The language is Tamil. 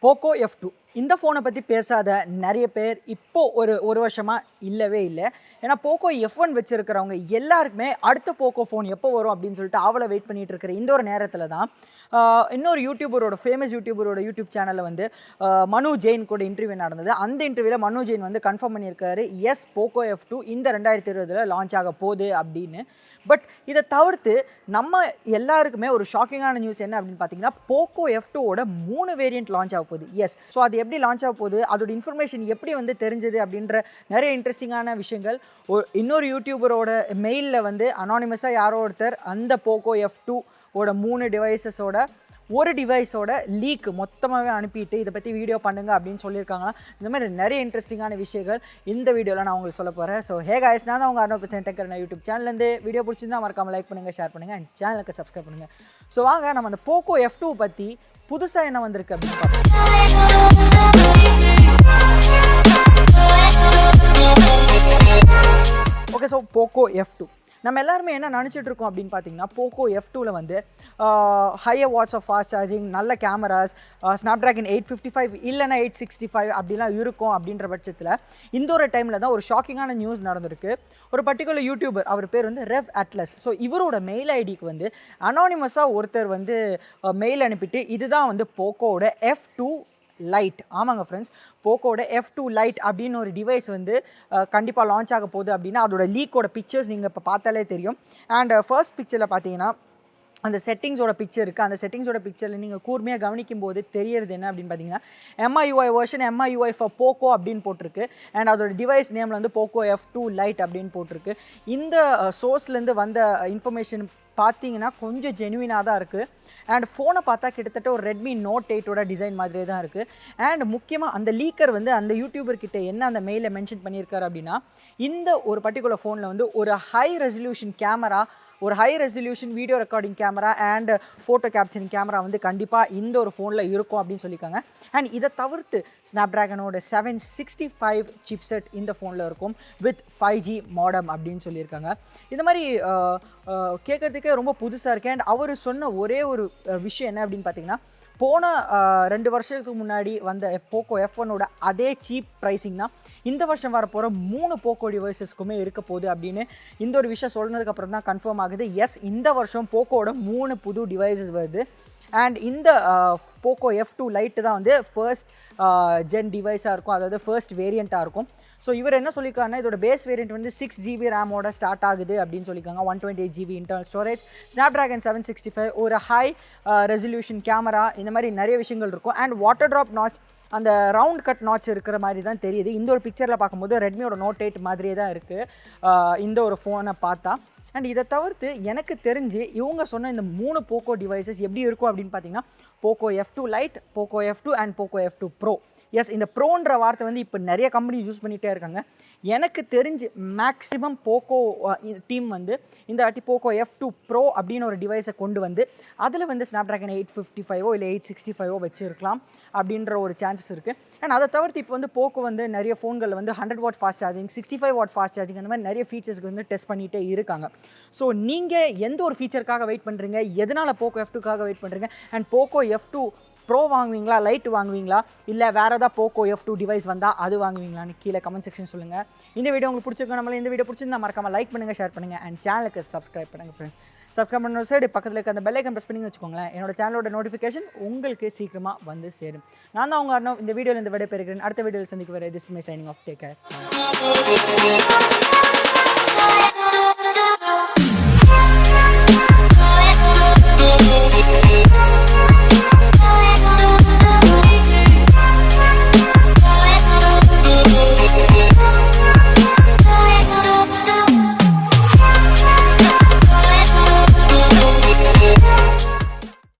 Poco F2 இந்த ஃபோனை பற்றி பேசாத நிறைய பேர் இப்போது ஒரு வருஷமாக இல்லவே இல்லை. ஏன்னா போக்கோ F1 வச்சுருக்கிறவங்க எல்லாருக்குமே அடுத்த போக்கோ ஃபோன் எப்போ வரும் அப்படின்னு சொல்லிட்டு ஆவலை வெயிட் பண்ணிகிட்டு இருக்கிற இந்த ஒரு நேரத்தில் தான் இன்னொரு யூடியூபரோட ஃபேமஸ் யூடியூபரோட யூடியூப் சேனலில் வந்து மனு ஜெயின் கூட இன்டர்வியூ நடந்தது. அந்த இன்டர்வியூவில் மனு ஜெயின் வந்து கன்ஃபார்ம் பண்ணியிருக்காரு, எஸ் போக்கோ F2 இந்த 2020 லான்ச் ஆக போகுது அப்படின்னு. பட் இதை தவிர்த்து நம்ம எல்லாருக்குமே ஒரு ஷாக்கிங்கான நியூஸ் என்ன அப்படின்னு பார்த்தீங்கன்னா, போக்கோ F2ஓட 3 வேரியண்ட் லான்ச் ஆக போகுது. எஸ், ஸோ அது எப்படி லான்ச் ஆக போகுது, அதோட இன்ஃபர்மேஷன் எப்படி வந்து தெரிஞ்சது அப்படின்ற நிறைய இன்ட்ரெஸ்டிங்கான விஷயங்கள். இன்னொரு யூடியூபரோட மெயிலில் வந்து அனானிமஸாக யாரோ ஒருத்தர் அந்த போக்கோ F2ஓட 3 டிவைசஸோட ஒரு டிவைஸோட லீக் மொத்தமாகவே அனுப்பிட்டு இதை பற்றி வீடியோ பண்ணுங்க அப்படின்னு சொல்லியிருக்காங்க. இந்த மாதிரி நிறைய இன்ட்ரெஸ்டிங்கான விஷயங்கள் இந்த வீடியோவில் நான் உங்களுக்கு சொல்ல போகிறேன். ஸோ ஹே காய்ஸ், நான் தான் உங்கள் 100% டெக்கர் யூடியூப் சேனல்லேருந்து. வீடியோ பிடிச்சிருந்தா மறக்காமல் லைக் பண்ணுங்கள், ஷேர் பண்ணுங்கள், அண்ட் சேனலுக்கு சப்ஸ்கிரைப் பண்ணுங்கள். ஸோ வாங்க நம்ம அந்த போக்கோ F2 பற்றி புதுசாக என்ன வந்திருக்கு அப்படின்னு பார்ப்போம். ஓகே, ஸோ போக்கோ F2 நம்ம எல்லாருமே என்ன நினச்சிட்டு இருக்கோம் அப்படின்னு பார்த்தீங்கன்னா, போக்கோ F2வில் வந்து higher watts of fast charging, நல்ல கேமராஸ், ஸ்னாப்ட்ராகன் 855 இல்லைனா 865 அப்படிலாம் இருக்கும். அப்படின்ற பட்சத்தில் இந்த ஒரு டைமில் தான் ஒரு ஷாக்கிங்கான நியூஸ் நடந்திருக்கு. ஒரு பர்டிகுலர் யூடியூபர், அவர் பேர் வந்து ரெவ் அட்லஸ். ஸோ இவரோட மெயில் ஐடிக்கு வந்து அனானிமஸாக ஒருத்தர் வந்து மெயில் அனுப்பிட்டு இதுதான் வந்து போக்கோவோட F2 லைட். ஆமாங்க ஃப்ரெண்ட்ஸ், போக்கோட F2 லைட் அப்படின்னு ஒரு டிவைஸ் வந்து கண்டிப்பாக லான்ச் ஆக போகுது அப்படின்னா அதோட லீக்கோட பிக்சர்ஸ் நீங்கள் இப்போ பார்த்தாலே தெரியும். அண்ட் ஃபர்ஸ்ட் பிக்சரில் பார்த்தீங்கன்னா அந்த செட்டிங்ஸோட பிக்சர் இருக்குது. அந்த செட்டிங்ஸோட பிக்சரில் நீங்கள் கூர்மையாக கவனிக்கும் போது தெரியறது என்ன அப்படின்னு பார்த்தீங்கன்னா, MIUI version MIUI for Poco அப்படின்னு போட்டிருக்கு. அண்ட் அதோட டிவைஸ் நேமில் வந்து போக்கோ F2 லைட் அப்படின்னு போட்டிருக்கு. இந்த சோர்ஸ்லேருந்து வந்த இன்ஃபர்மேஷன் பார்த்தீங்கன்னா கொஞ்சம் ஜெனுவினாக தான் இருக்குது. அண்ட் ஃபோனை பார்த்தா கிட்டத்தட்ட ஒரு ரெட்மி நோட் 8ஓட டிசைன் மாதிரியே தான் இருக்குது. அண்ட் முக்கியமாக அந்த லீக்கர் வந்து அந்த யூடியூபர்கிட்ட என்ன அந்த மெயிலில் மென்ஷன் பண்ணியிருக்காரு அப்படின்னா, இந்த ஒரு பர்டிகுலர் ஃபோனில் வந்து ஒரு ஹை ரெசல்யூஷன் கேமரா, ஒரு high resolution video recording camera and photo capturing camera வந்து கண்டிப்பாக இந்த ஒரு ஃபோனில் இருக்கும் அப்படின்னு சொல்லியிருக்காங்க. அண்ட் இதை தவிர்த்து ஸ்னாப்ட்ராகனோட 765 சிப்செட் இந்த ஃபோனில் இருக்கும் வித் 5G மாடம் அப்படின்னு சொல்லியிருக்காங்க. இந்த மாதிரி கேட்குறதுக்கே ரொம்ப புதுசாக இருக்குது. அண்ட் அவர் சொன்ன ஒரே ஒரு விஷயம் என்ன அப்படின்னு பார்த்தீங்கன்னா, போன 2 வருஷத்துக்கு முன்னாடி வந்த போக்கோ F1ஓட அதே சீப் ப்ரைஸிங் தான் இந்த வருஷம் வரப்போகிற 3 போக்கோ டிவைசஸ்க்குமே இருக்க போகுது அப்படின்னு இந்த ஒரு விஷயம் சொன்னதுக்கப்புறம் தான் கன்ஃபார்ம் ஆகுது. எஸ், இந்த வருஷம் போக்கோட 3 புது டிவைசஸ் வருது. அண்ட் இந்த போக்கோ F2 லைட்டு தான் வந்து ஃபர்ஸ்ட் ஜென் டிவைஸாக இருக்கும், அதாவது ஃபர்ஸ்ட் வேரியண்ட்டாக இருக்கும். ஸோ இவர் என்ன சொல்லியிருக்காருன்னா, இதோட பேஸ் வேரியண்ட் வந்து 6GB ரேமோட ஸ்டார்ட் ஆகுது அப்படின்னு சொல்லியிருக்காங்க. 128GB இன்டர்னல் ஸ்டோரேஜ், ஸ்னாப்ட்ராகன் 765, ஒரு ஹை ரெசல்யூஷன் கேமரா, இந்த மாதிரி நிறைய விஷயங்கள் இருக்கும். அண்ட் வாட்டர் ட்ராப் நாட்ச், அந்த ரவுண்ட் கட் நாட்ச் இருக்கிற மாதிரி தான் தெரியுது. இந்த ஒரு பிக்சரில் பார்க்கும்போது ரெட்மியோட நோட் 8 மாதிரியே தான் இருக்குது இந்த ஒரு ஃபோனை பார்த்தா. அண்ட் இதை தவிர்த்து எனக்கு தெரிஞ்சு இவங்க சொன்ன இந்த 3 போக்கோ டிவைசஸ் எப்படி இருக்கும் அப்படின்னு பார்த்தீங்கன்னா, Poco F2 lite, Poco F2 and Poco F2 pro. Yes, இந்த ப்ரோன்ற வார்த்தை வந்து இப்போ நிறைய கம்பெனிஸ் யூஸ் பண்ணிகிட்டே இருக்காங்க. எனக்கு தெரிஞ்சு மேக்ஸிமம் போக்கோ டீம் வந்து இந்த வாட்டி போக்கோ F2 ப்ரோ அப்படின்னு ஒரு டிவைஸை கொண்டு வந்து அதில் வந்து ஸ்னாப்ட்ராகன் 855 இல்லை 865 வச்சுருக்கலாம் அப்படின்ற ஒரு சான்சஸ் இருக்குது. அண்ட் அதை தவிர்த்து இப்போ வந்து போக்கோ வந்து நிறைய ஃபோன்களில் வந்து 100 watt fast charging, 65 watt fast charging, அந்த மாதிரி நிறைய ஃபீச்சர்ஸ்க்கு வந்து டெஸ்ட் பண்ணிகிட்டே இருக்காங்க. ஸோ நீங்கள் எந்த ஒரு ஃபீச்சருக்காக வெயிட் பண்ணுறீங்க, எதனால் போக்கோ F2க்காக வெயிட் பண்ணுறீங்க, அண்ட் போக்கோ F2 ப்ரோ வாங்குவீங்களா, லைட் வாங்குவீங்களா, இல்லை வேறு ஏதாவது போக்கோ F2 டிவைஸ் வந்தால் அது வாங்குவீங்களான்னு கீழே கமெண்ட் செக்ஷன் சொல்லுங்கள். இந்த வீடியோ உங்களுக்கு பிடிச்சிருக்கோம். நம்மள இந்த வீடியோ பிடிச்சிருந்தா மறக்காமல் லைக் பண்ணுங்கள், ஷேர் பண்ணுங்கள், அண்ட் சேனலுக்கு சப்ஸ்கிரைப் பண்ணுங்கள் ஃப்ரெண்ட்ஸ். சப்ஸ்கிரைப் பண்ண சைடு பக்கத்தில் இருக்க அந்த பெல் ஐக்கன் ப்ரெஸ் பண்ணி வச்சுக்கோங்களேன். என்னோட சேனலோட நோட்டிஃபிகேஷன் உங்களுக்கு சீக்கிரமாக வந்து சேரும். நான் தான் உங்கள் அர்ணவ். இந்த வீடியோவில் இந்த விடை பெறுகிறேன். அடுத்த வீடியோவில் சந்திக்க வர this my signing off. Take care.